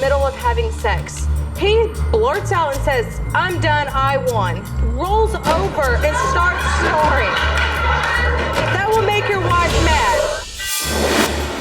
middle of having sex. He blurts out and says, "I'm done, I won." Rolls over and starts snoring. That will make your wife mad.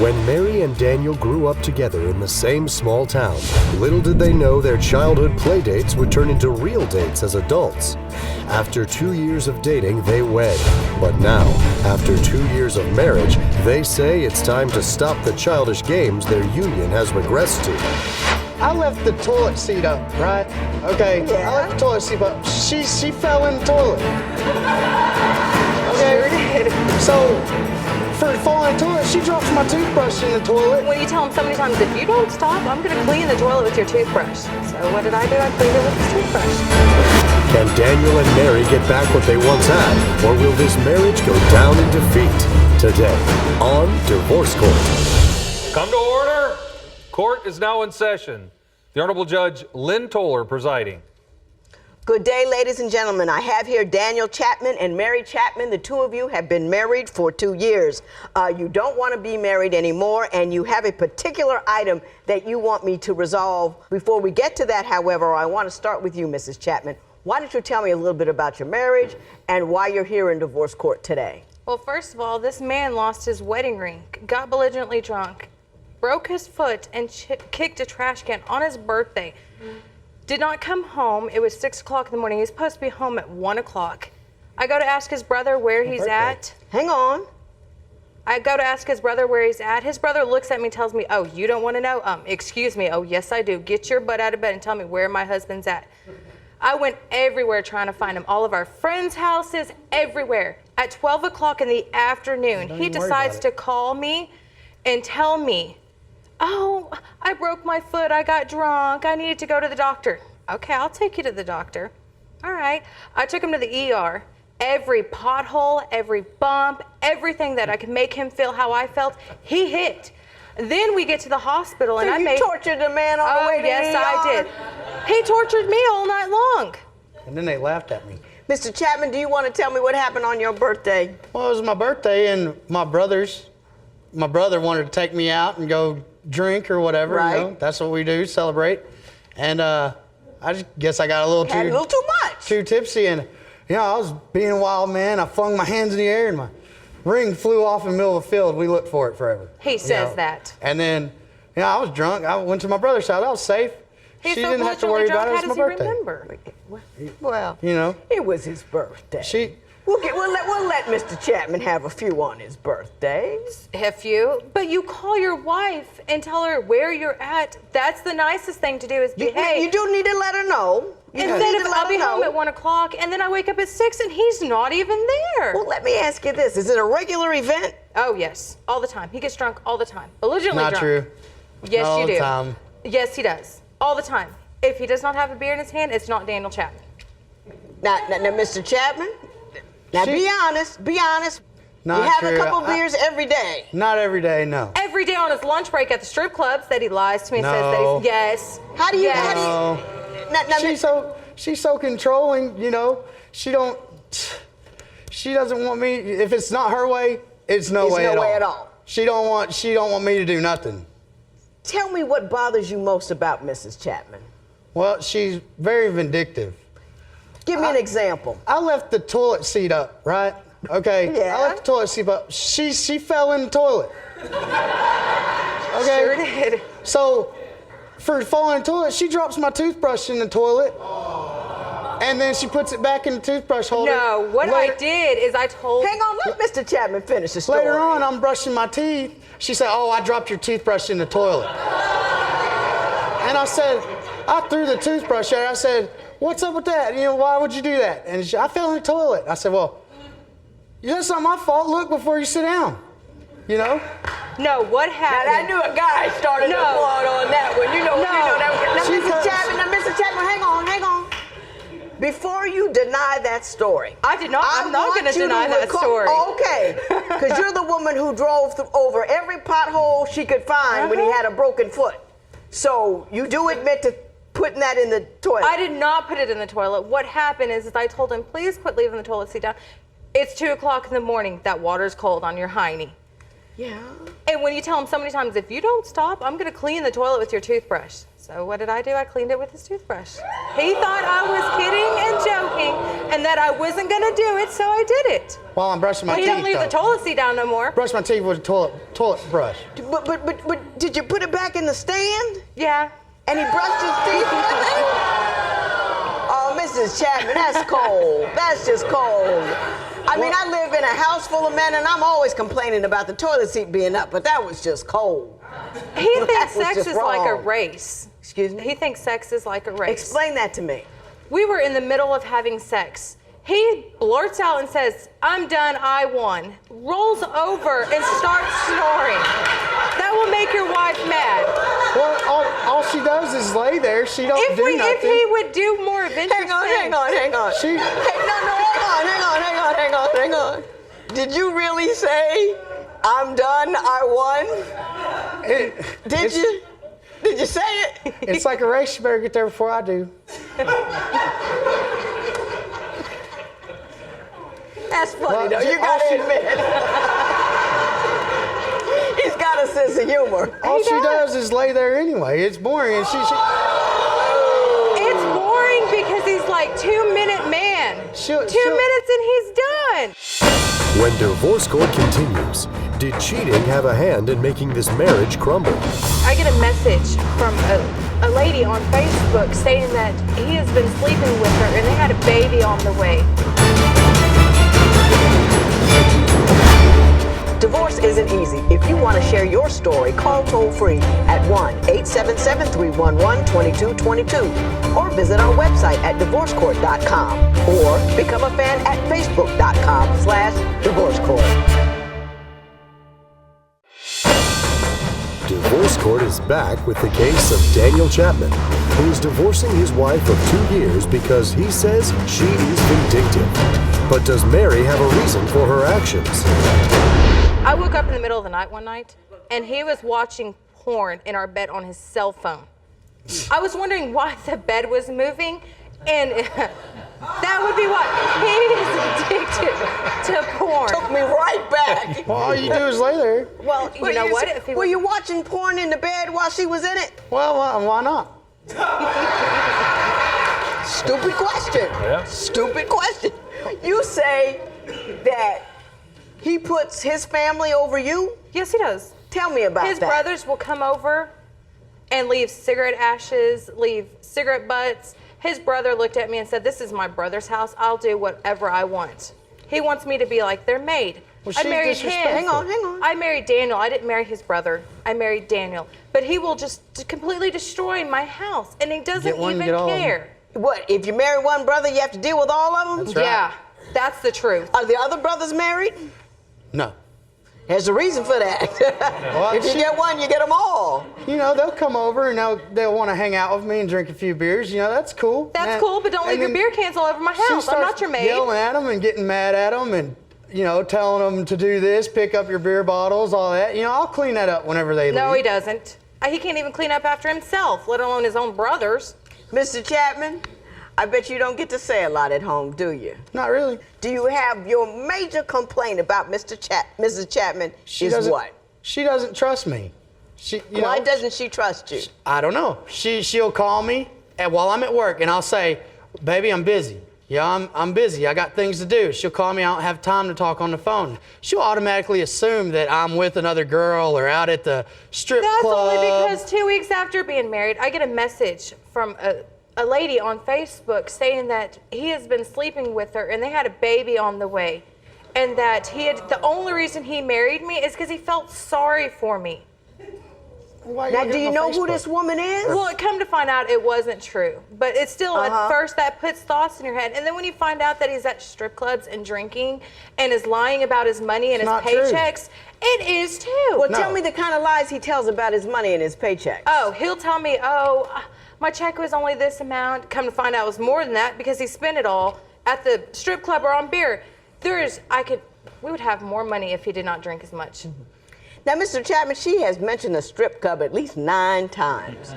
When Mary and Daniel grew up together in the same small town, little did they know their childhood play dates would turn into real dates as adults. After 2 years of dating, they wed. But now, after 2 years of marriage, they say it's time to stop the childish games their union has regressed to. I left the toilet seat up, right? Okay, Yeah. I left the toilet seat up. She fell in the toilet. Okay, Sure did. so for falling in the toilet, she drops my toothbrush in the toilet. When you tell him so many times, if you don't stop, I'm gonna clean the toilet with your toothbrush. So what did I do? I cleaned it with his toothbrush. Can Daniel and Mary get back what they once had, or will this marriage go down in defeat? Today, on Divorce Court. Come to order. Court is now in session. The Honorable Judge Lynn Toller presiding. Good day, ladies and gentlemen. I have here Daniel Chapman and Mary Chapman. The two of you have been married for 2 years. You don't want to be married anymore, and you have a particular item that you want me to resolve. Before we get to that, however, I want to start with you, Mrs. Chapman. Why don't you tell me a little bit about your marriage and why you're here in divorce court today? Well, first of all, this man lost his wedding ring, got belligerently drunk, broke his foot, and kicked a trash can on his birthday. Did not come home. It was 6 o'clock in the morning. He was supposed to be home at 1 o'clock. I go to ask his brother where he's at. Hang on. I go to ask his brother where he's at. His brother looks at me, tells me, "Oh, you don't want to know? Excuse me. Oh, yes, I do. Get your butt out of bed and tell me where my husband's at." I went everywhere trying to find him. All of our friends' houses, everywhere. At 12 o'clock in the afternoon, he decides to call me and tell me, "Oh, I broke my foot. I got drunk. I needed to go to the doctor." Okay, I'll take you to the doctor. All right. I took him to the ER. Every pothole, every bump, everything that I could make him feel how I felt, he hit. Then we get to the hospital, and So I you made... tortured the man on the way to the yes, I ER? did. He tortured me all night long. And then they laughed at me. Mr. Chapman, do you want to tell me what happened on your birthday? Well, it was my birthday, and my brother wanted to take me out and go drink or whatever. Right. You know, that's what we do, celebrate. And I just guess I got a little Too much. too tipsy, and you know, I was being a wild man. I flung my hands in the air, and my ring flew off in the middle of the field. We looked for it forever. He says that. And then, you know, I was drunk. I went to my brother's house. I was safe. He's She so didn't have to worry about it. How It does was he my birthday. remember? Well, You know, it was his birthday. We'll let Mr. Chapman have a few on his birthday. If you, but you call your wife and tell her where you're at. That's the nicest thing to do is be, hey. You do need to let her know. Instead of I'll be home at 1 o'clock and then I wake up at 6 and he's not even there. Well, let me ask you this. Is it a regular event? Oh, yes. All the time. He gets drunk all the time. Belligerently not drunk. true. Yes, Not all you the do. time. Yes, he does. All the time. If he does not have a beer in his hand, it's not Daniel Chapman. Now, Mr. Chapman, now be honest. Be honest. Not you have true. a couple beers every day. Not every day, no. Every day on his lunch break at the strip clubs that he lies to me and says that No. he's, yes. How do you? Yes. How do you? Now, She's so controlling, you know. She doesn't want me. If it's not her way, it's no way at all. She don't want me to do nothing. Tell me what bothers you most about Mrs. Chapman. Well, she's very vindictive. Give me an example. I left the toilet seat up, right? Okay. Yeah. I left the toilet seat up. She fell in the toilet. Okay. Sure did. So, for falling in the toilet, she drops my toothbrush in the toilet. And then she puts it back in the toothbrush holder. No, what I did is I told... Hang on, let Mr. Chapman finish the story. Later on, I'm brushing my teeth. She said, "Oh, I dropped your toothbrush in the toilet." And I said, I threw the toothbrush at her. I said, "What's up with that? You know, why would you do that?" And I fell in the toilet. I said, "Well, that's not my fault. Look before you sit down." You know? No, what happened? Now, I knew a guy started to applaud on that one. You know that. Now, Mrs. Chapman, hang on. Before you deny that story. I did not. I'm not going to deny that story. Okay, because you're the woman who drove over every pothole she could find when he had a broken foot. So you do admit to putting that in the toilet. I did not put it in the toilet. What happened is I told him, please quit leaving the toilet seat down. It's 2 o'clock in the morning. That water's cold on your hiney. Yeah. And when you tell him so many times, if you don't stop, I'm going to clean the toilet with your toothbrush. So what did? I cleaned it with his toothbrush. He thought I was kidding and joking and that I wasn't gonna do it, so I did it. While I'm brushing my But he teeth, don't leave though. the toilet seat down no more. Brush my teeth with a toilet brush. But did you put it back in the stand? Yeah. And he brushed his teeth with it? Oh, Mrs. Chapman, that's cold. That's just cold. I mean, I live in a house full of men, and I'm always complaining about the toilet seat being up, but that was just cold. He thinks That was sex just is like a wrong. race. Excuse me? He thinks sex is like a race. Explain that to me. We were in the middle of having sex. He blurts out and says, "I'm done, I won." Rolls over and starts snoring. That will make your wife mad. Well, all she does is lay there. She don't do nothing. If he would do more adventurous Hang on. She- Hang on. Did you really say, "I'm done, I won"? Did you? Did you say it? It's like a race. You better get there before I do. That's funny, Well, though. You all gotta she- admit. He's got a sense of humor. All she does is lay there anyway. It's boring, and she It's boring because he's like 2-minute man. 2 minutes and he's done. When divorce court continues, did cheating have a hand in making this marriage crumble? I get a message from a lady on Facebook saying that he has been sleeping with her and they had a baby on the way. Divorce isn't easy. If you want to share your story, call toll-free at 1-877-311-2222 or visit our website at divorcecourt.com or become a fan at facebook.com/divorcecourt. Divorce court is back with the case of Daniel Chapman, who is divorcing his wife of 2 years because he says she is vindictive. But does Mary have a reason for her actions? I woke up in the middle of the night one night and he was watching porn in our bed on his cell phone. I was wondering why the bed was moving and that would be why. He is addicted to porn. Took me right back. Well, all you do is lay there. Well, you know what? If he Were was- you watching porn in the bed while she was in it? Well, why not? Stupid question. Yeah. Stupid question. You say that he puts his family over you? Yes, he does. Tell me about His that. brothers will come over and leave cigarette ashes, leave cigarette butts. His brother looked at me and said, "This is my brother's house. I'll do whatever I want." He wants me to be like their maid. Well, I she's married him. disrespectful. Hang on. I married Daniel. I didn't marry his brother. I married Daniel. But he will just completely destroy my house, and he doesn't Get one, you even get all of 'em. care. What, if you marry one brother, you have to deal with all of them? That's right. Yeah, that's the truth. Are the other brothers married? No. There's a reason for that. Well, If you she- get one, you get them all. You know, they'll come over and they'll want to hang out with me and drink a few beers. You know, that's cool. That's And- cool, but don't leave and your then beer cans all over my she house. I'm starts not your maid. yelling at them and getting mad at them and, you know, telling them to do this, pick up your beer bottles, all that. You know, I'll clean that up whenever they No, he leave. doesn't. He can't even clean up after himself, let alone his own brothers. Mr. Chapman, I bet you don't get to say a lot at home, do you? Not really. Do you have your major complaint about Mrs. Chapman is doesn't, what? She doesn't trust me. Why doesn't she trust you? I don't know. She'll call me while I'm at work and I'll say, "Baby, I'm busy. Yeah, I'm busy. I got things to do." She'll call me. I don't have time to talk on the phone. She'll automatically assume that I'm with another girl or out at the strip That's club. only because 2 weeks after being married, I get a message from a lady on Facebook saying that he has been sleeping with her and they had a baby on the way. And that the only reason he married me is because he felt sorry for me. Why Now, you do you on know who Facebook? this woman is? Well, come to find out it wasn't true. But it's still, at first, that puts thoughts in your head. And then when you find out that he's at strip clubs and drinking and is lying about his money and his not true. paychecks, it is too. Well, No. tell me the kind of lies he tells about his money and his paycheck. Oh, he'll tell me, my check was only this amount. Come to find out it was more than that because he spent it all at the strip club or on beer. We would have more money if he did not drink as much. Now, Mr. Chapman, she has mentioned a strip club at least 9 times.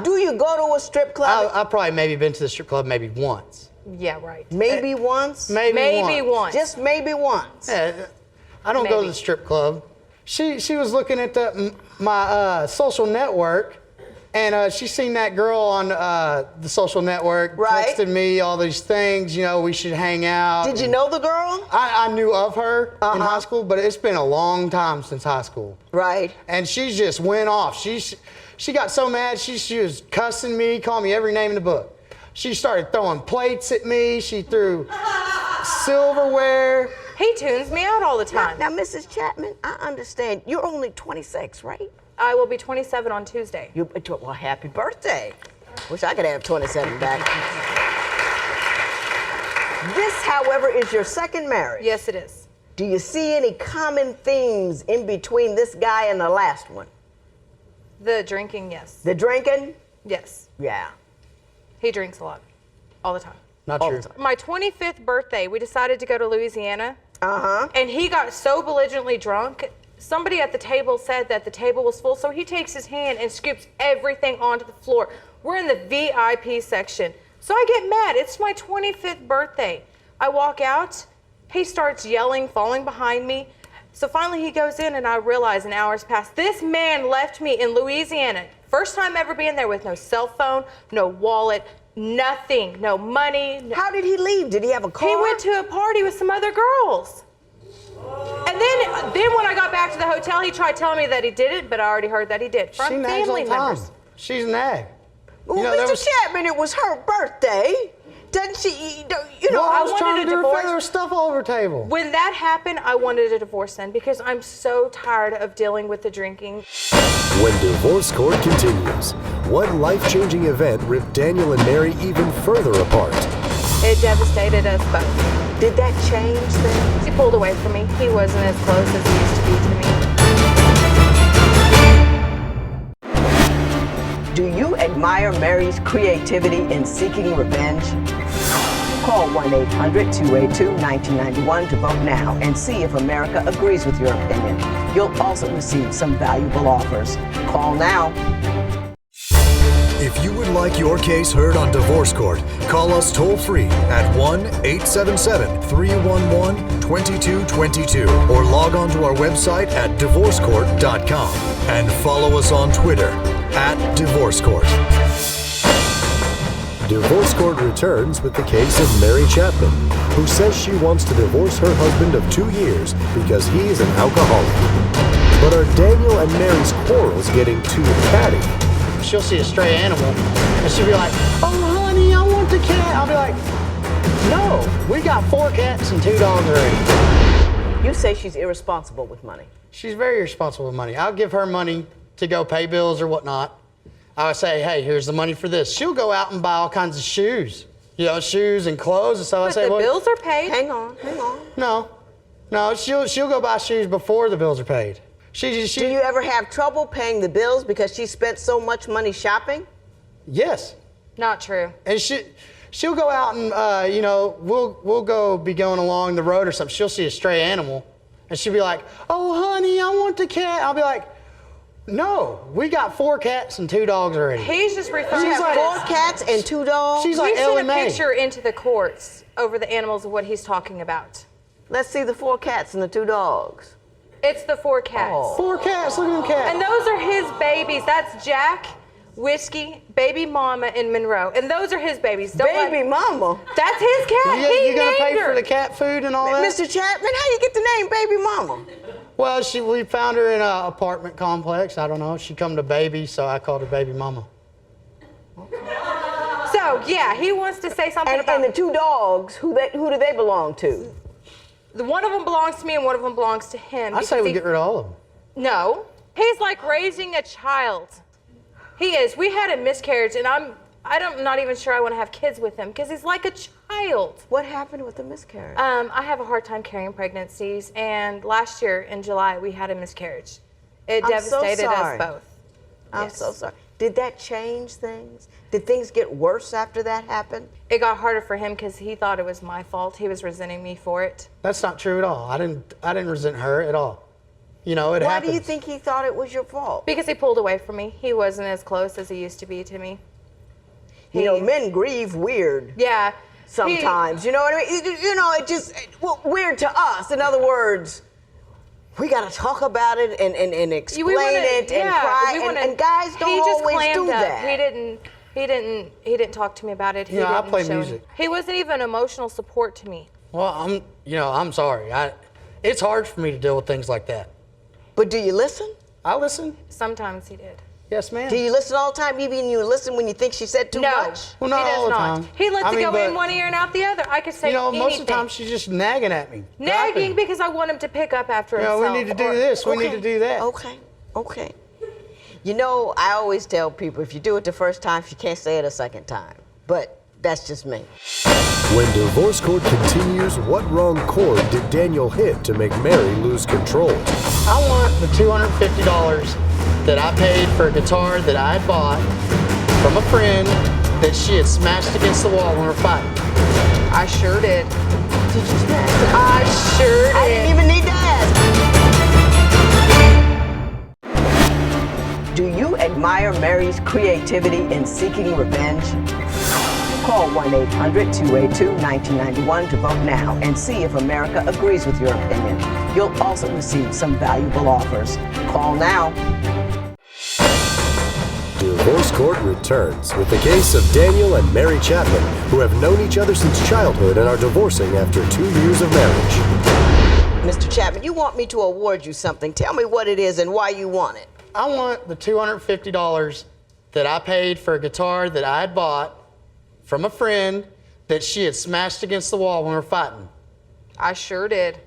Do you go to a strip club? I've probably maybe been to the strip club maybe once. Yeah, right. Maybe once? Maybe once. Just maybe once. Yeah, I don't go to Maybe. the strip club. She was looking at my social network, And she seen that girl on the social network, Right. texted me all these things, you know, we should hang out. Did you know the girl? I knew of her in high school, but it's been a long time since high school. Right. And she just went off. She got so mad, she was cussing me, calling me every name in the book. She started throwing plates at me. She threw silverware. He tunes me out all the time. Now, Mrs. Chapman, I understand. You're only 26, right? I will be 27 on Tuesday. Well, happy birthday. Wish I could have 27 back. This, however, is your second marriage. Yes, it is. Do you see any common themes in between this guy and the last one? The drinking, yes. The drinking? Yes. Yeah. He drinks a lot. All the time. Not All true. the time. My 25th birthday, we decided to go to Louisiana. Uh-huh. And he got so belligerently drunk, somebody at the table said that the table was full, so he takes his hand and scoops everything onto the floor. We're in the VIP section. So I get mad. It's my 25th birthday. I walk out. He starts yelling, falling behind me. So finally he goes in, and I realize an hour's passed. This man left me in Louisiana. First time ever being there with no cell phone, no wallet, nothing, no money. How did he leave? Did he have a car? He went to a party with some other girls. And then when I got back to the hotel, he tried telling me that he didn't, but I already heard that he did. From She nags all family the time. members. She's a nag. Well, You know, there Mr. was- Chapman, it was her birthday. Doesn't she, you know, Well, I I was wanted trying a to do her divorce. there was stuff all over her table. When that happened, I wanted a divorce then because I'm so tired of dealing with the drinking. When Divorce Court continues, what life-changing event ripped Daniel and Mary even further apart? It devastated us both. did that change things? He pulled away from me. He wasn't as close as he used to be to me. Do you admire Mary's creativity in seeking revenge? Call 1-800-282-1991 to vote now and see if America agrees with your opinion. You'll also receive some valuable offers. Call now. If you would like your case heard on Divorce Court, call us toll-free at 1-877-311-2222 or log on to our website at divorcecourt.com and follow us on Twitter at Divorce Court. Divorce Court returns with the case of Mary Chapman, who says she wants to divorce her husband of 2 years because he is an alcoholic. But are Daniel and Mary's quarrels getting too catty? She'll see a stray animal, and she'll be like, "Oh, honey, I want the cat." I'll be like, "No, we got 4 cats and 2 dogs already." You say she's irresponsible with money. She's very responsible with money. I'll give her money to go pay bills or whatnot. I would say, "Hey, here's the money for this." She'll go out and buy all kinds of shoes, shoes and clothes and stuff. I But say, the "Well, bills are paid. Hang on. no, she'll go buy shoes before the bills are paid." Do you ever have trouble paying the bills because she spent so much money shopping? Yes. Not true. And she'll go out and we'll be going along the road or something. She'll see a stray animal, and she'll be like, "Oh, honey, I want the cat." I'll be like, "No, we got 4 cats and 2 dogs already." He's just referring She's to like- 4 cats and 2 dogs? She's We like sent Ellie a Mae. picture into the courts over the animals of what he's talking about. Let's see the 4 cats and the 2 dogs. It's the 4 cats. Oh. 4 cats. Look at them cats. And those are his babies. That's Jack, Whiskey, Baby Mama, and Monroe. And those are his babies. Baby mama. That's his cat. You gonna pay named for her. the cat food and all that? Mr. Chapman, how you get the name Baby Mama? Well, we found her in an apartment complex. I don't know. She come to baby, so I called her Baby Mama. So, yeah, he wants to say something about... And the 2 dogs, who do they belong to? One of them belongs to me and one of them belongs to him. I say because we get rid of all of them. No. He's like raising a child. He is. We had a miscarriage, and I'm not even sure I want to have kids with him because he's like a child. What happened with the miscarriage? I have a hard time carrying pregnancies, and last year in July we had a miscarriage. It I'm so devastated sorry. us both. I'm Yes. so sorry. Did that change things? Did things get worse after that happened? It got harder for him because he thought it was my fault. He was resenting me for it. That's not true at all. I didn't resent her at all. It Why happens. do you think he thought it was your fault? Because he pulled away from me. He wasn't as close as he used to be to me. Men grieve weird Yeah. sometimes. You know what I mean? It just weird to us. In other words, we got to talk about it and explain it and cry. And guys don't always do that. He didn't talk to me about it. He You know, I didn't play show music. He wasn't even emotional support to me. Well, I'm sorry. It's hard for me to deal with things like that. But do you listen? I listen. Sometimes he did. Yes, ma'am. Do you listen all the time? Even you listen when you think she said too much? Well, not he does all the not. time. He lets I it mean, go but, in one ear and out the other. I could say anything. most of the time she's just nagging at me. Nagging griping. because I want him to pick up after You know, himself. we need to do this. We need to do that. Okay. You know, I always tell people if you do it the first time, you can't say it a second time. But that's just me. When divorce court continues, what wrong chord did Daniel hit to make Mary lose control? I want the $250 that I paid for a guitar that I had bought from a friend that she had smashed against the wall when we were fighting. I sure did. Did you smash it? I sure did. I didn't even need to ask. Do you admire Mary's creativity in seeking revenge? Call 1-800-282-1991 to vote now and see if America agrees with your opinion. You'll also receive some valuable offers. Call now. Divorce Court returns with the case of Daniel and Mary Chapman, who have known each other since childhood and are divorcing after 2 years of marriage. Mr. Chapman, you want me to award you something. Tell me what it is and why you want it. I want the $250 that I paid for a guitar that I had bought from a friend that she had smashed against the wall when we were fighting. I sure did.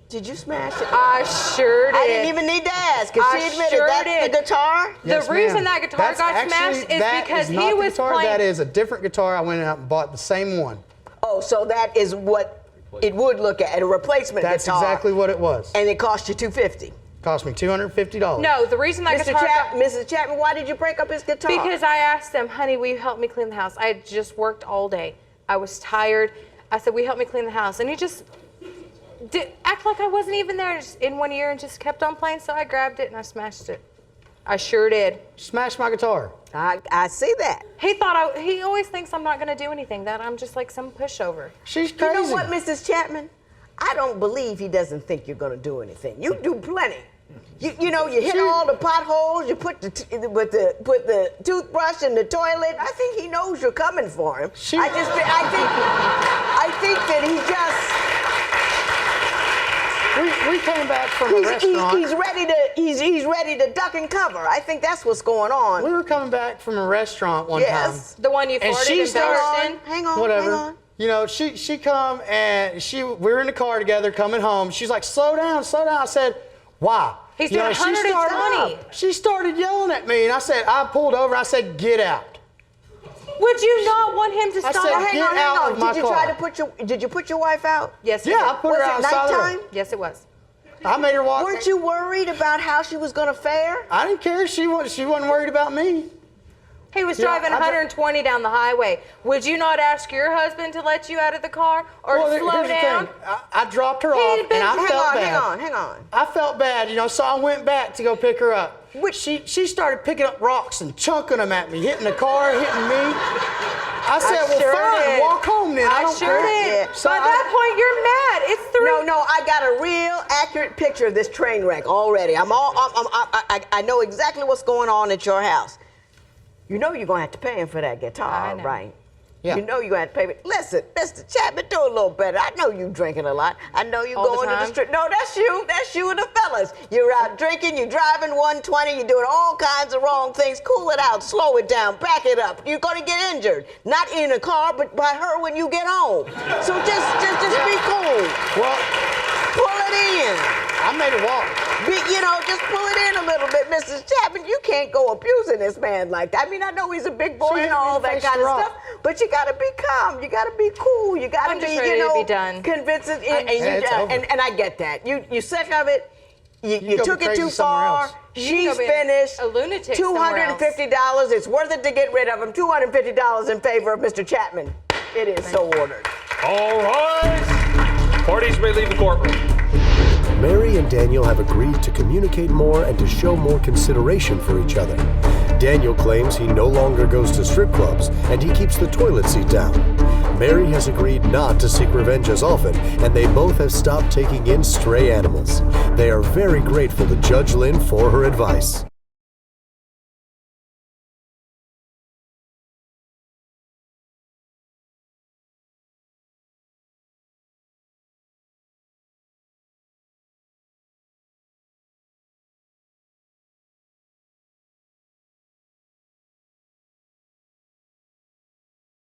Did you smash it? I sure did. I didn't even need to ask, because she admitted sure that's did. the guitar? Yes, The reason ma'am. that guitar got smashed is because he was playing. That is a different guitar. I went out and bought the same one. Oh, so that is what it would look at, a replacement That's guitar. exactly what it was. And it cost you $250. Cost me $250. No, the reason that guitar got... Mrs. Chapman, why did you break up his guitar? Because I asked him, honey, will you help me clean the house? I had just worked all day. I was tired. I said, will you help me clean the house? And he just did act like I wasn't even there just in one ear and just kept on playing. So I grabbed it and I smashed it. I sure did. Smashed my guitar. I see that. He always thinks I'm not going to do anything, that I'm just like some pushover. She's crazy. You know what, Mrs. Chapman? I don't believe he doesn't think you're going to do anything. You do plenty. You know, you hit all the potholes. You put the toothbrush in the toilet. I think he knows you're coming for him. I think that he just. We came back from a restaurant. He's ready to duck and cover. I think that's what's going on. We were coming back from a restaurant one time. The one you And farted she and started- in? Hang on. Whatever. Hang on. You know, she come and we were in the car together coming home. She's like, slow down, slow down. I said, why? He's You doing know, she 120. She started yelling at me, and I pulled over. I said, get out. Would you not want him to I stop? said, Hang on. out of my Did you car. try to did you put your wife out? Yes, he Yeah, I did. put her Was it outside of her. nighttime? Yes, it was. I made her walk. Weren't you worried about how she was going to fare? I didn't care. She wasn't worried about me. He was Yeah, driving 120 down the highway. Would you not ask your husband to let you out of the car or Well, to slow here's the down? thing. I dropped her off, and I felt bad. Hang on. I felt bad, you know, so I went back to go pick her up. She started picking up rocks and chunking them at me, hitting the car, hitting me. I said, well, sure fine, did. walk home then. I don't sure care. did. So By that point, you're mad. It's 3. No, I got a real accurate picture of this train wreck already. I know exactly what's going on at your house. You know you're going to have to pay him for that guitar, I know. right? Yeah. You know you're going to have to pay me. Listen, Mr. Chapman, do a little better. I know you drinking a lot. I know you All the going to the time? street. No, that's you. That's you and the fellas. You're out drinking, you're driving 120, you're doing all kinds of wrong things. Cool it out, slow it down, back it up. You're going to get injured. Not in a car, but by her when you get home. So just be cool. Well, Pull it in. I made her walk. Just pull it in a little bit, Mrs. Chapman. You can't go abusing this man like that. I mean, I know he's a big boy She and hit me all in the that face kind of with a stuff, but you gotta be calm. You gotta be cool. You gotta I'm be, just ready to be done. convincing. it's over. And I get that. You sick of it. You go took be it crazy too somewhere far. else. You She's go be finished. a lunatic somewhere else. $250. It's worth it to get rid of him. $250 in favor of Mr. Chapman. It is so ordered. All right. Parties may leave the courtroom. Mary and Daniel have agreed to communicate more and to show more consideration for each other. Daniel claims he no longer goes to strip clubs and he keeps the toilet seat down. Mary has agreed not to seek revenge as often, and they both have stopped taking in stray animals. They are very grateful to Judge Lynn for her advice.